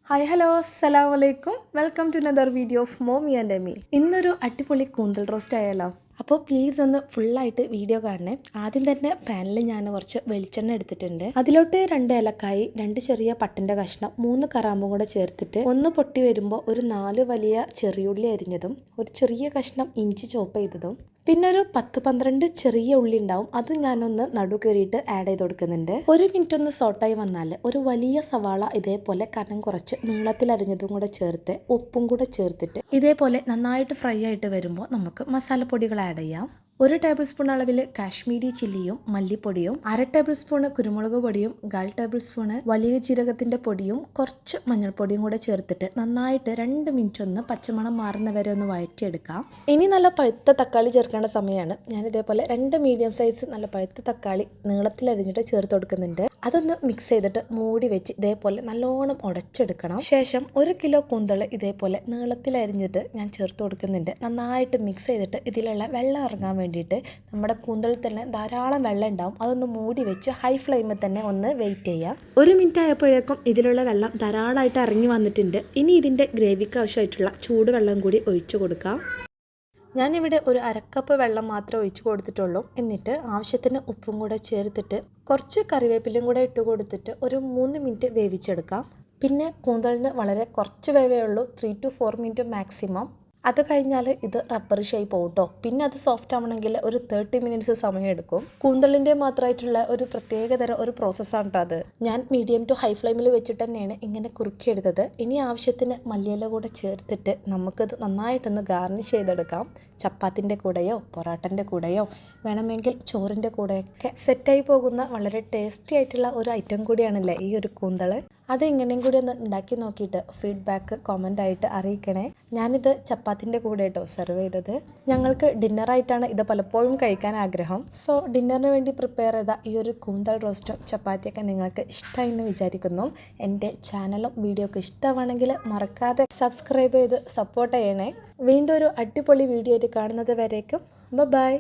Hi hello അസ്സലാമു അലൈക്കും welcome to another video of Momi and Emi. ഇന്നൊരു അടിപൊളി കൂന്തൽ റോസ്റ്റ് ആയാലോ. അപ്പോൾ പ്ലീസ് ഒന്ന് ഫുള്ളായിട്ട് വീഡിയോ കാണണേ. ആദ്യം തന്നെ പാനിൽ ഞാൻ കുറച്ച് വെളിച്ചെണ്ണ എടുത്തിട്ടുണ്ട്. അതിലോട്ട് 2 ഏലക്കായി, 2 ചെറിയ പട്ടിൻ്റെ കഷ്ണം, 3 കറാമ്പും കൂടെ ചേർത്തിട്ട് ഒന്ന് പൊട്ടി വരുമ്പോൾ ഒരു 4 വലിയ ചെറിയുള്ളി അരിഞ്ഞതും ഒരു ചെറിയ കഷ്ണം ഇഞ്ചി ചോപ്പ് ചെയ്തതും പിന്നെ ഒരു 10-12 ചെറിയ ഉള്ളി ഉണ്ടാവും, അതും ഞാനൊന്ന് നടു കയറിയിട്ട് ആഡ് ചെയ്ത് കൊടുക്കുന്നുണ്ട്. 1 മിനിറ്റ് ഒന്ന് സോട്ടായി വന്നാൽ ഒരു വലിയ സവാള ഇതേപോലെ കനം കുറച്ച് നീളത്തിൽ അരിഞ്ഞതും കൂടെ ചേർത്ത് ഉപ്പും കൂടെ ചേർത്തിട്ട് ഇതേപോലെ നന്നായിട്ട് ഫ്രൈ ആയിട്ട് വരുമ്പോൾ നമുക്ക് മസാലപ്പൊടികൾ ആഡ് ചെയ്യാം. 1 ടേബിൾ സ്പൂൺ അളവിൽ കാശ്മീരി ചില്ലിയും മല്ലിപ്പൊടിയും, 1/2 ടേബിൾ സ്പൂൺ കുരുമുളക് പൊടിയും, 1/4 ടേബിൾ സ്പൂൺ വലിയ ജീരകത്തിന്റെ പൊടിയും കുറച്ച് മഞ്ഞൾപ്പൊടിയും കൂടെ ചേർത്തിട്ട് നന്നായിട്ട് 2 മിനിറ്റ് ഒന്ന് പച്ചമണം മാറുന്ന വരെ ഒന്ന് വഴറ്റിയെടുക്കാം. ഇനി നല്ല പഴുത്ത തക്കാളി ചേർക്കേണ്ട സമയമാണ്. ഞാൻ ഇതേപോലെ 2 മീഡിയം സൈസ് നല്ല പഴുത്ത തക്കാളി നീളത്തിൽ അരിഞ്ഞിട്ട് ചേർത്ത് കൊടുക്കുന്നുണ്ട്. അതൊന്ന് മിക്സ് ചെയ്തിട്ട് മൂടി വെച്ച് ഇതേപോലെ നല്ലോണം ഉടച്ചെടുക്കണം. ശേഷം 1 കിലോ കൂന്തൾ ഇതേപോലെ നീളത്തിൽ അരിഞ്ഞിട്ട് ഞാൻ ചേർത്ത് കൊടുക്കുന്നുണ്ട്. നന്നായിട്ട് മിക്സ് ചെയ്തിട്ട് ഇതിലുള്ള വെള്ളം ഇറങ്ങാൻ വേണ്ടിയിട്ട് നമ്മുടെ കൂന്തളിൽ തന്നെ ധാരാളം വെള്ളം ഉണ്ടാവും. അതൊന്ന് മൂടി വെച്ച് ഹൈ ഫ്ലെയിമിൽ തന്നെ ഒന്ന് വെയിറ്റ് ചെയ്യാം. 1 മിനിറ്റ് ആയപ്പോഴേക്കും ഇതിലുള്ള വെള്ളം ധാരാളമായിട്ട് ഇറങ്ങി വന്നിട്ടുണ്ട്. ഇനി ഇതിൻ്റെ ഗ്രേവിക്ക് ആവശ്യമായിട്ടുള്ള ചൂടുവെള്ളം കൂടി ഒഴിച്ചു കൊടുക്കാം. ഞാനിവിടെ ഒരു 1/2 കപ്പ് വെള്ളം മാത്രമേ ഒഴിച്ച് കൊടുത്തിട്ടുള്ളൂ. എന്നിട്ട് ആവശ്യത്തിന് ഉപ്പും കൂടെ ചേർത്തിട്ട് കുറച്ച് കറിവേപ്പിലയും കൂടെ ഇട്ട് കൊടുത്തിട്ട് ഒരു 3 മിനിറ്റ് വേവിച്ചെടുക്കാം. പിന്നെ കൂന്തളിന് വളരെ കുറച്ച് വേവേ ഉള്ളൂ, 3 to 4 മിനിറ്റ് മാക്സിമം. അത് കഴിഞ്ഞാൽ ഇത് റബ്ബർ ഷേപ്പ് പോകും കേട്ടോ. പിന്നെ അത് സോഫ്റ്റ് ആവണമെങ്കിൽ ഒരു 30 മിനിറ്റ്സ് സമയം എടുക്കും. കൂന്തളിൻ്റെ മാത്രമായിട്ടുള്ള ഒരു പ്രത്യേകതരം ഒരു പ്രോസസ്സാണ് കേട്ടോ അത്. ഞാൻ മീഡിയം ടു ഹൈ ഫ്ലെയിമിൽ വെച്ചിട്ട് തന്നെയാണ് ഇങ്ങനെ കുറുക്കിയെടുത്തത്. ഇനി ആവശ്യത്തിന് മല്ലിയില കൂടെ ചേർത്തിട്ട് നമുക്കിത് നന്നായിട്ടൊന്ന് ഗാർണിഷ് ചെയ്തെടുക്കാം. ചപ്പാത്തിൻ്റെ കൂടെയോ പൊറാട്ടൻ്റെ കൂടെയോ വേണമെങ്കിൽ ചോറിൻ്റെ കൂടെയൊക്കെ സെറ്റായി പോകുന്ന വളരെ ടേസ്റ്റി ആയിട്ടുള്ള ഒരു ഐറ്റം കൂടിയാണല്ലേ ഈ ഒരു കൂന്തൾ. അതെങ്ങനെയും കൂടി ഒന്ന് ഉണ്ടാക്കി നോക്കിയിട്ട് ഫീഡ്ബാക്ക് കമൻ്റായിട്ട് അറിയിക്കണേ. ഞാനിത് ചപ്പാത്തിൻ്റെ കൂടെ കേട്ടോ സെർവ് ചെയ്തത്. ഞങ്ങൾക്ക് ഡിന്നറായിട്ടാണ് ഇത് പലപ്പോഴും കഴിക്കാൻ ആഗ്രഹം. സോ ഡിന്നറിന് വേണ്ടി പ്രിപ്പയർ ചെയ്ത ഈ ഒരു കൂന്തൽ റോസ്റ്റും ചപ്പാത്തിയൊക്കെ നിങ്ങൾക്ക് ഇഷ്ടമായി എന്ന് വിചാരിക്കുന്നു. എൻ്റെ ചാനലും വീഡിയോ ഒക്കെ ഇഷ്ടമാണെങ്കിൽ മറക്കാതെ സബ്സ്ക്രൈബ് ചെയ്ത് സപ്പോർട്ട് ചെയ്യണേ. വീണ്ടും ഒരു അടിപൊളി വീഡിയോ ആയിട്ട് കാണുന്നത് വരേക്കും ബൈ.